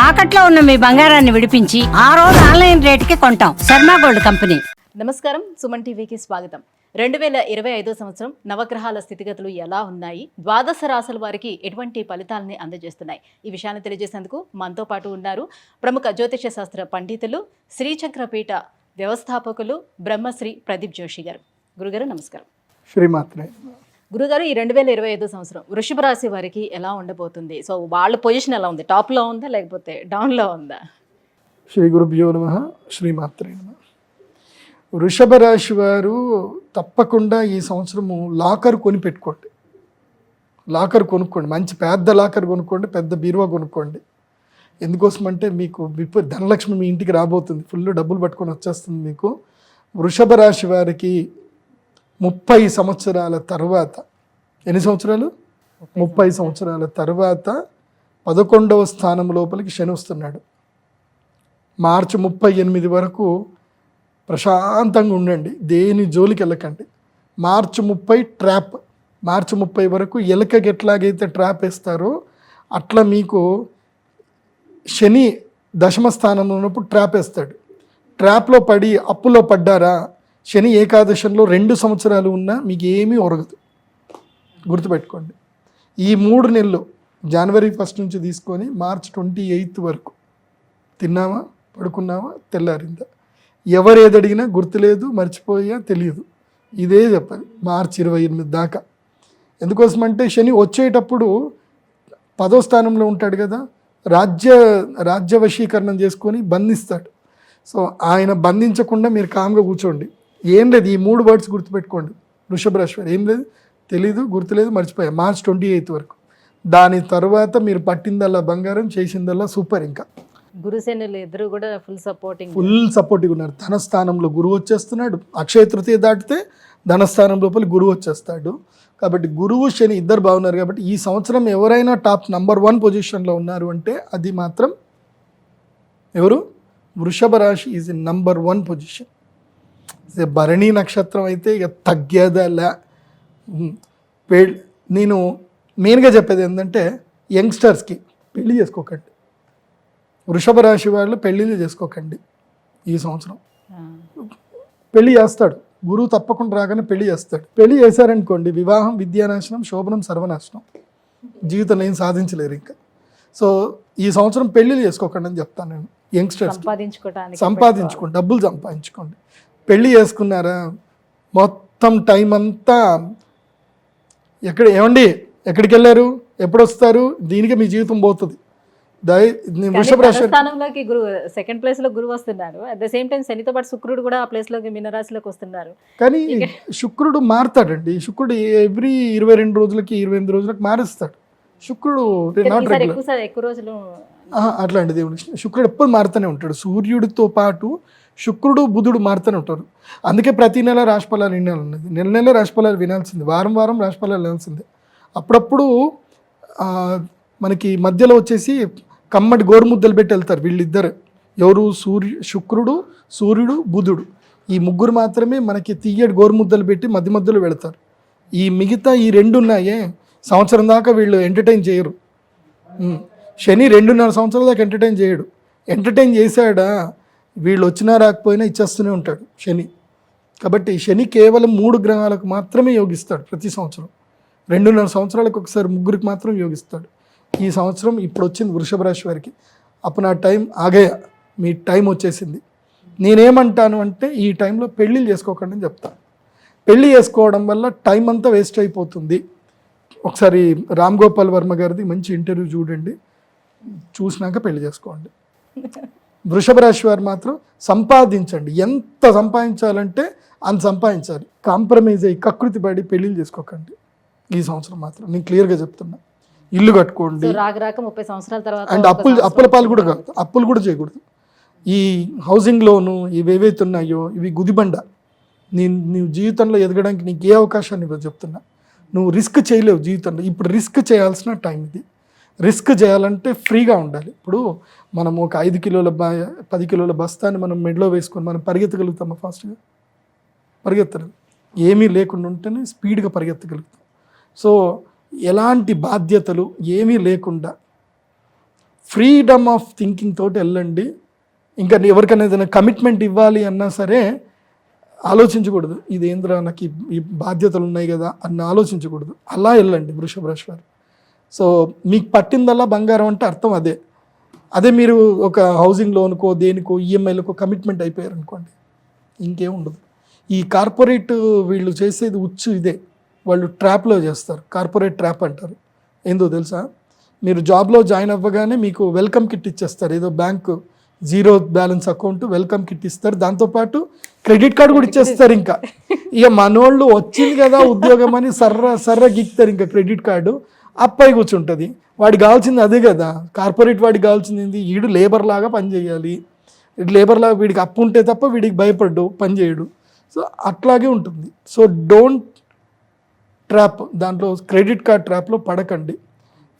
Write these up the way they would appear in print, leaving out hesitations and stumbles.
తాకట్లో ఉన్న మీ బంగారాన్ని విడిపించి ఆ రోజు ఆన్లైన్ రేటుకి కొంటాం. Sharma gold company. నమస్కారం, సుమన్ టీవీకి స్వాగతం. 2025 సంవత్సరం నవగ్రహాల స్థితిగతులు ఎలా ఉన్నాయి, ద్వాదశ రాశుల వారికి ఎటువంటి ఫలితాలని అందజేస్తున్నాయి, ఈ విషయాన్ని తెలియజేసేందుకు మనతో పాటు ఉన్నారు ప్రముఖ జ్యోతిష శాస్త్ర పండితులు, శ్రీచక్రపీఠ వ్యవస్థాపకులు బ్రహ్మశ్రీ ప్రదీప్ జోషి గారు. గురుగారు నమస్కారం. శ్రీమాత్రే. గురుగారు, ఈ 2025 సంవత్సరం వృషభ రాశి వారికి ఎలా ఉండబోతుంది? సో వాళ్ళ పొజిషన్ ఎలా ఉంది? టాప్లో ఉందా లేకపోతే డౌన్లో ఉందా? శ్రీ గురుభ్యో నమః. శ్రీమాత్రే నమః. వృషభ రాశి వారు తప్పకుండా ఈ సంవత్సరము లాకర్ కొని పెట్టుకోండి. లాకర్ కొనుక్కోండి, మంచి పెద్ద లాకర్ కొనుక్కోండి, పెద్ద బీరువా కొనుక్కోండి. ఎందుకోసం అంటే మీకు ధనలక్ష్మి మీ ఇంటికి రాబోతుంది, ఫుల్ డబ్బులు పట్టుకొని వచ్చేస్తుంది మీకు. వృషభ రాశి వారికి 30 సంవత్సరాల తర్వాత, ఎన్ని సంవత్సరాలు? 30 సంవత్సరాల తర్వాత 11వ స్థానం లోపలికి శని వస్తున్నాడు. మార్చి 38 వరకు ప్రశాంతంగా ఉండండి, దేని జోలికి వెళ్ళకండి. మార్చి 30 ట్రాప్. మార్చి 30 వరకు ఎలకకి ఎట్లాగైతే ట్రాప్ వేస్తారో అట్లా మీకు శని దశమ స్థానంలో ఉన్నప్పుడు ట్రాప్ వేస్తాడు. ట్రాప్లో పడి అప్పులో పడ్డారా, శని ఏకాదశంలో 2 సంవత్సరాలు ఉన్నా మీకు ఏమీ ఒరగదు, గుర్తుపెట్టుకోండి. ఈ 3 నెలలు జనవరి 1 నుంచి తీసుకొని మార్చ్ 28 వరకు తిన్నావా, పడుకున్నావా, తెల్లారిందా, ఎవరు ఏది అడిగినా గుర్తులేదు, మర్చిపోయా, తెలియదు, ఇదే చెప్పాలి మార్చి 28 దాకా. ఎందుకోసమంటే శని వచ్చేటప్పుడు 10వ స్థానంలో ఉంటాడు కదా, రాజ్య వశీకరణం చేసుకొని బంధిస్తాడు. సో ఆయన బంధించకుండా మీరు కామ్గా కూర్చోండి. ఏం లేదు, ఈ 3 వర్డ్స్ గుర్తుపెట్టుకోండి. వృషభ రాశి వారు ఏం లేదు, తెలీదు, గుర్తులేదు, మర్చిపోయా, మార్చ్ 28 వరకు. దాని తర్వాత మీరు పట్టిందల్లా బంగారం, చేసిందల్లా సూపర్. ఇంకా గురుసేనులు ఇద్దరు కూడా ఫుల్ సపోర్టింగ్ ఉన్నారు. ధనస్థానంలో గురువు వచ్చేస్తున్నాడు. అక్షయ తృతీయ దాటితే ధనస్థానం లోపల గురువు వచ్చేస్తాడు. కాబట్టి గురువు శని ఇద్దరు బాగున్నారు. కాబట్టి ఈ సంవత్సరం ఎవరైనా టాప్ నంబర్ 1 పొజిషన్లో ఉన్నారు అంటే అది మాత్రం ఎవరు? వృషభ రాశి is in number 1 position. Bharani నక్షత్రం అయితే ఇక తగ్గేదలా. నేను మెయిన్గా చెప్పేది ఏంటంటే యంగ్స్టర్స్కి పెళ్లి చేసుకోకండి. వృషభ రాశి వాళ్ళు పెళ్ళిళ్ళు చేసుకోకండి. ఈ సంవత్సరం పెళ్లి చేస్తాడు గురువు, తప్పకుండా రాగానే పెళ్లి చేస్తాడు. పెళ్లి చేశారనుకోండి, వివాహం విద్యానాశనం, శోభనం సర్వనాశనం, జీవితంలో ఏం సాధించలేరు ఇంకా. సో ఈ సంవత్సరం పెళ్ళిళ్ళు చేసుకోకండి అని చెప్తాను నేను యంగ్స్టర్స్. సంపాదించుకోండి, డబ్బులు సంపాదించుకోండి. పెళ్ళి చేసుకున్నారా, మొత్తం టైం అంతా ఎక్కడికి వెళ్ళారు, ఎప్పుడు వస్తారు, దీనికి మీ జీవితం పోతుంది. వృషభ రాశి స్థానంలోకి గురువు సెకండ్ ప్లేస్ లో గురువు వస్తున్నారు. అట్ ద సేమ్ టైం శనితో పాటు శుక్రుడు కూడా ఆ ప్లేస్ లోకి మీనరాశిలోకి వస్తున్నారు. కానీ శుక్రుడు మారుతాడండి. శుక్రుడు ఎవ్రీ 22 రోజులకి 28 రోజులకి మారుస్తాడు. శుక్రుడు ఎక్కువ రోజులు అట్లాంటిది. శుక్రుడు ఎప్పుడు మారుతూనే ఉంటాడు. సూర్యుడితో పాటు శుక్రుడు బుధుడు మారుతూనే ఉంటారు. అందుకే ప్రతి నెల రాశిఫలాలు వినాలన్నది. నెల రాశిఫలాలు వినాల్సింది, వారం రాశిఫలాలు వినాల్సిందే. అప్పుడప్పుడు మనకి మధ్యలో వచ్చేసి కమ్మటి గోరుముద్దలు పెట్టి వెళ్తారు వీళ్ళిద్దరు. ఎవరు? శుక్రుడు, సూర్యుడు, బుధుడు. ఈ 3 మాత్రమే మనకి తీయటి గోరుముద్దలు పెట్టి మధ్యలో వెళతారు. ఈ మిగతా ఈ 2 ఉన్నాయే, సంవత్సరం దాకా వీళ్ళు ఎంటర్టైన్ చేయరు. శని 2.5 సంవత్సరాల దాకా ఎంటర్టైన్ చేయడు. ఎంటర్టైన్ చేశాడా, వీళ్ళు వచ్చినా రాకపోయినా ఇచ్చేస్తూనే ఉంటాడు శని. కాబట్టి శని కేవలం 3 గ్రహాలకు మాత్రమే యోగిస్తాడు ప్రతి సంవత్సరం. 2.5 సంవత్సరాలకు ఒకసారి 3కి మాత్రం యోగిస్తాడు. ఈ సంవత్సరం ఇప్పుడు వచ్చింది వృషభ రాశి వారికి. అప్పుడు నా టైం ఆగయా, మీ టైం వచ్చేసింది. నేనేమంటాను అంటే ఈ టైంలో పెళ్ళిళ్ళు చేసుకోకండి అని చెప్తాను. పెళ్ళి చేసుకోవడం వల్ల టైం అంతా వేస్ట్ అయిపోతుంది. ఒకసారి రామ్ గోపాల్ వర్మ గారిది మంచి ఇంటర్వ్యూ చూడండి, చూసినాక పెళ్లి చేసుకోండి. వృషభ రాశి వారు మాత్రం సంపాదించండి. ఎంత సంపాదించాలంటే అంత సంపాదించాలి. కాంప్రమైజ్ అయ్యి కకృతి పడి పెళ్ళిళ్ళు చేసుకోకండి ఈ సంవత్సరం మాత్రం. నేను క్లియర్గా చెప్తున్నా. ఇల్లు కట్టుకోండి. 30 సంవత్సరాల తర్వాత అండ్ అప్పుల పాలు కూడా కాదు, అప్పులు కూడా చేయకూడదు. ఈ హౌసింగ్ లోను ఇవి ఏవైతే ఉన్నాయో ఇవి గుదిబండ. నీవు జీవితంలో ఎదగడానికి నీకు ఏ అవకాశాన్ని ఇవ్వదు చెప్తున్నా. నువ్వు రిస్క్ చేయలేవు జీవితంలో. ఇప్పుడు రిస్క్ చేయాల్సిన టైం ఇది. రిస్క్ చేయాలంటే ఫ్రీగా ఉండాలి. ఇప్పుడు మనం ఒక 5 కిలోల 10 కిలోల బస్తాన్ని మనం మెడలో వేసుకొని మనం పరిగెత్తగలుగుతామా? ఫాస్ట్గా పరిగెత్తలేదు. ఏమీ లేకుండా ఉంటేనే స్పీడ్గా పరిగెత్తగలుగుతాం. సో ఎలాంటి బాధ్యతలు ఏమీ లేకుండా ఫ్రీడమ్ ఆఫ్ థింకింగ్ తోటి వెళ్ళండి. ఇంకా ఎవరికైనా ఏదైనా కమిట్మెంట్ ఇవ్వాలి అన్నా సరే ఆలోచించకూడదు, ఇదేంద్రా నాకు ఈ బాధ్యతలు ఉన్నాయి కదా అని ఆలోచించకూడదు, అలా వెళ్ళండి వృషభ రాశి వారు. సో మీకు పట్టిందల్లా బంగారం అంటే అర్థం అదే మీరు ఒక హౌసింగ్ లోన్కో దేనికో ఈఎంఐలకో కమిట్మెంట్ అయిపోయారు అనుకోండి, ఇంకేం ఉండదు. ఈ కార్పొరేట్ వీళ్ళు చేసేది ఇదే, వాళ్ళు ట్రాప్లో చేస్తారు, కార్పొరేట్ ట్రాప్ అంటారు. ఏందో తెలుసా, మీరు జాబ్లో జాయిన్ అవ్వగానే మీకు వెల్కమ్ కిట్ ఇచ్చేస్తారు, ఏదో bank zero balance account welcome kit ఇస్తారు, దాంతోపాటు క్రెడిట్ కార్డు కూడా ఇచ్చేస్తారు. ఇంకా ఇక మనోళ్ళు వచ్చింది కదా ఉద్యోగం అని సర్ర గిక్తారు ఇంకా క్రెడిట్ కార్డు, అప్పై కూర్చుంటుంది. వాడికి కావాల్సింది అదే కదా, కార్పొరేట్ వాడికి కావాల్సింది ఏంది, వీడు లేబర్ లాగా పని చేయాలి, లేబర్ లాగా వీడికి అప్పు ఉంటే తప్ప వీడికి భయపడ్డు పని చేయడు. సో అట్లాగే ఉంటుంది. సో డోంట్ ట్రాప్, దాంట్లో క్రెడిట్ కార్డ్ ట్రాప్లో పడకండి.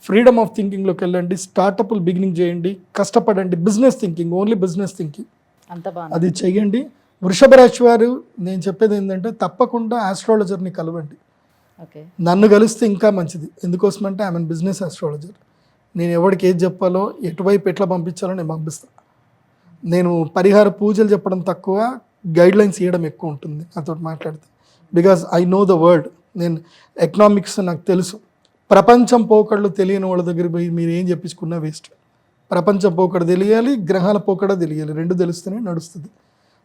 ఫ్రీడమ్ ఆఫ్ థింకింగ్లోకి వెళ్ళండి, స్టార్టప్లు బిగినింగ్ చేయండి, కష్టపడండి, business thinking, only business thinking అంత బాగా అది చెయ్యండి. వృషభ రాశి వారు నేను చెప్పేది ఏంటంటే తప్పకుండా ఆస్ట్రాలజర్ని కలవండి. ఓకే, నన్ను కలిస్తే ఇంకా మంచిది. ఎందుకోసమంటే ఐఎమ్ బిజినెస్ ఆస్ట్రాలజర్. నేను ఎవరికి ఏది చెప్పాలో ఎటువైపు ఎట్లా పంపించాలో నేను పంపిస్తాను. నేను పరిహార పూజలు చెప్పడం తక్కువ, గైడ్లైన్స్ ఇవ్వడం ఎక్కువ ఉంటుంది నాతో మాట్లాడితే. Because I know the world, నేను ఎకనామిక్స్ నాకు తెలుసు. ప్రపంచం పోకడలు తెలియని వాళ్ళ దగ్గర పోయి మీరు ఏం చెప్పించుకున్నా వేస్ట్. ప్రపంచం పోకడ తెలియాలి, గ్రహాల పోకడ తెలియాలి, రెండు తెలిస్తేనే నడుస్తుంది.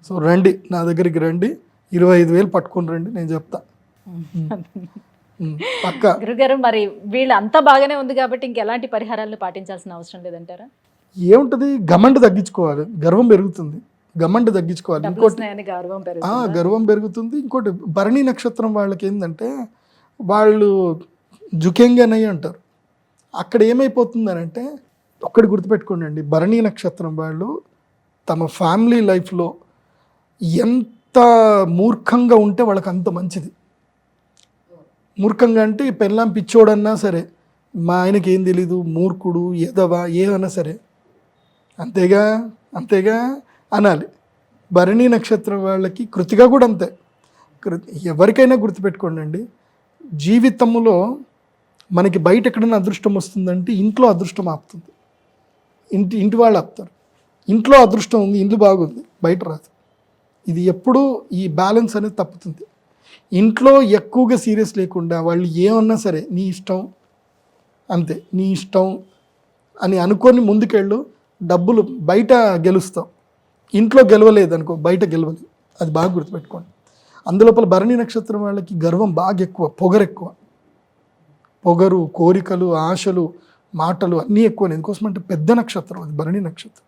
సో రండి నా దగ్గరికి రండి, 25,000 పట్టుకొని రండి, నేను చెప్తా పక్కా. గురుగారు మరి వీళ్ళు అంతా బాగానే ఉంది కాబట్టి ఇంకెలాంటి పరిహారాలను పాటించాల్సిన అవసరం లేదంటారా? ఏముంటుంది, గమండి తగ్గించుకోవాలి, గర్వం పెరుగుతుంది, గమండి తగ్గించుకోవాలి. ఇంకోటి గర్వం పెరుగుతుంది. ఇంకోటి భరణి నక్షత్రం వాళ్ళకి ఏంటంటే వాళ్ళు జుకెంగనయ్య అంటారు. అక్కడ ఏమైపోతుందనంటే ఒక్కటి గుర్తుపెట్టుకోండి అండి, భరణి నక్షత్రం వాళ్ళు తమ ఫ్యామిలీ లైఫ్లో ఎంత మూర్ఖంగా ఉంటే వాళ్ళకి అంత మంచిది. మూర్ఖంగా అంటే పెళ్ళాం పిచ్చోడన్నా సరే, మా ఆయనకి ఏం తెలీదు, మూర్ఖుడు, ఎదవా, ఏమన్నా సరే అంతేగా అనాలి. భరణి నక్షత్రం వాళ్ళకి కృతిగా కూడా అంతే. ఎవరికైనా గుర్తుపెట్టుకోండి అండి, జీవితంలో మనకి బయట ఎక్కడైనా అదృష్టం వస్తుందంటే ఇంట్లో అదృష్టం ఆపుతుంది, ఇంటి వాళ్ళు ఆపుతారు. ఇంట్లో అదృష్టం ఉంది, ఇల్లు బాగుంది, బయట రాదు. ఇది ఎప్పుడూ ఈ బ్యాలెన్స్ అనేది తప్పుతుంది. ఇంట్లో ఎక్కువగా సీరియస్ లేకుండా వాళ్ళు ఏమన్నా సరే నీ ఇష్టం, అంతే నీ ఇష్టం అని అనుకొని ముందుకెళ్ళు, డబ్బులు బయట గెలుస్తావు. ఇంట్లో గెలవలేదు అనుకో, బయట గెలవలేదు. అది బాగా గుర్తుపెట్టుకోండి. అందులోపల భరణి నక్షత్రం వాళ్ళకి గర్వం బాగా ఎక్కువ, పొగరు, కోరికలు, ఆశలు, మాటలు అన్నీ ఎక్కువ. ఎందుకోసమంటే పెద్ద నక్షత్రం అది భరణి నక్షత్రం.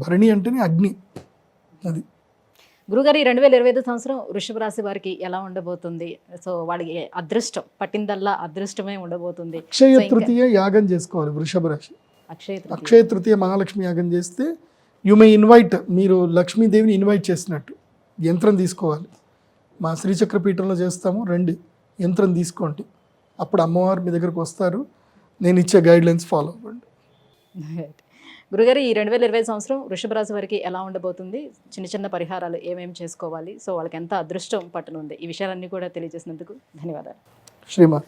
భరణి అంటేనే అగ్ని. అది గురుగారు, ఈ 2025 సంవత్సరం వృషభ రాశి వారికి ఎలా ఉండబోతుంది? సో వాళ్ళకి అదృష్టం పట్టిందల్లా అదృష్టమే ఉండబోతుంది. అక్షయ తృతీయ యాగం చేసుకోవాలి వృషభ రాశి. అక్షయ తృతీయ మహాలక్ష్మి యాగం చేస్తే యు మే ఇన్వైట్, మీరు లక్ష్మీదేవిని ఇన్వైట్ చేసినట్టు. యంత్రం తీసుకోవాలి, మా శ్రీచక్రపీఠంలో చేస్తాము, రండి యంత్రం తీసుకోండి, అప్పుడు అమ్మవారు మీ దగ్గరకు వస్తారు. నేను ఇచ్చే గైడ్లైన్స్ ఫాలో అవ్వండి. గురుగారు, ఈ 2025 సంవత్సరం వృషభ రాశి వారికి ఎలా ఉండబోతుంది? చిన్న పరిహారాలు ఏమేమి చేసుకోవాలి? సో వాళ్ళకి ఎంత అదృష్టం పట్టనుంది? ఈ విషయాలన్నీ కూడా తెలియజేసినందుకు ధన్యవాదాలు. శ్రీమాత.